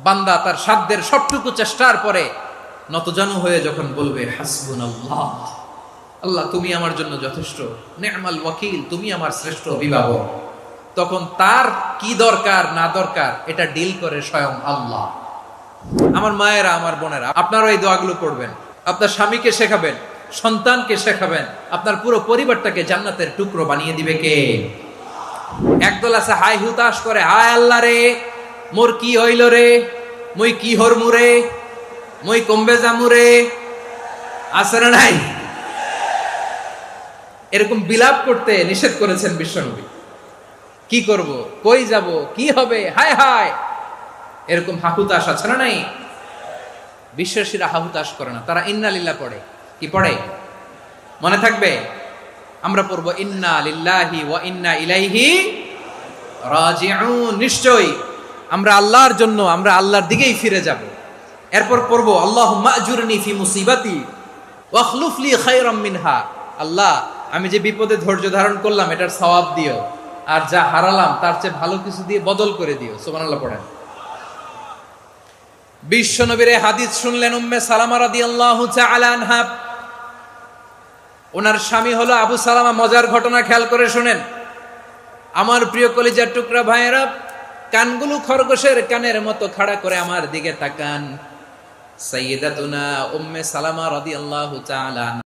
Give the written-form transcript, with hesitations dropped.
বান্দা তার সাধ্যের সবটুকু চেষ্টার পরে নতজানু হয়ে যখন বলবে হাসবুনাল্লাহ, আল্লাহ তুমি আমার জন্য যথেষ্ট, নি'মাল ওয়াকিল, তুমি আমার শ্রেষ্ঠ অভিভাবক, তখন তার কি দরকার না দরকার এটা ডিল করে স্বয়ং আল্লাহ। আমার মায়েরা, আমার বোনেরা, আপনারা এই দোয়াগুলো পড়বেন, আপনার স্বামীকে শেখাবেন, সন্তানকে শেখাবেন, আপনার পুরো পরিবারটাকে জান্নাতের টুকরো বানিয়ে দিবে কে? একদল আছে হাই হুতাশ করে, হায় আল্লাহ রে মোর কি হইল রে, মই কি হরমু রে, মই কমবে জামু রে, আছে না নাই? এরকম বিলাপ করতে নিষেধ করেছেন বিশ্বনবী। কি করব, কই যাব, কি হবে, হায় হায়, এরকম হাহুতাশ আছে না নাই? বিশ্বাসীরা হাহুতাশ করে না, তারা ইন্না লিল্লাহ পড়ে। কি পড়ে মনে থাকবে? আমরা পড়বো ইন্না লিল্লাহি ওয়া ইন্না ইলাইহি রাজিউন, নিশ্চয়ই আমরা আল্লাহর জন্য, আমরা আল্লাহর দিকেই ফিরে যাব। এরপর পড়বো আল্লাহুম্মা আজুরনি ফি মুসিবাতি ওয়া আখলুফ লি খায়রাম মিনহা, আল্লাহ আমি যে বিপদে ধৈর্য ধারণ করলাম এটার সওয়াব দিও, আর যা হারালাম তার চেয়ে ভালো কিছু দিয়ে বদল করে দিও। সুবহানাল্লাহ পড়েন। বিশ্বনবীর হাদিস শুনলেন উম্মে সালামা রাদিয়াল্লাহু তাআলা আনহা, ওনার স্বামী হলো আবু সালামা। মজার ঘটনা খেয়াল করে শুনেন আমার প্রিয় কলিজার টুকরা ভাইয়েরা, কানগুলো খরগোশের কানের মতো খাড়া করে আমার দিকে তাকান। সাইয়্যিদাতুনা উম্মে সালামা রাদিয়াল্লাহু তাআলা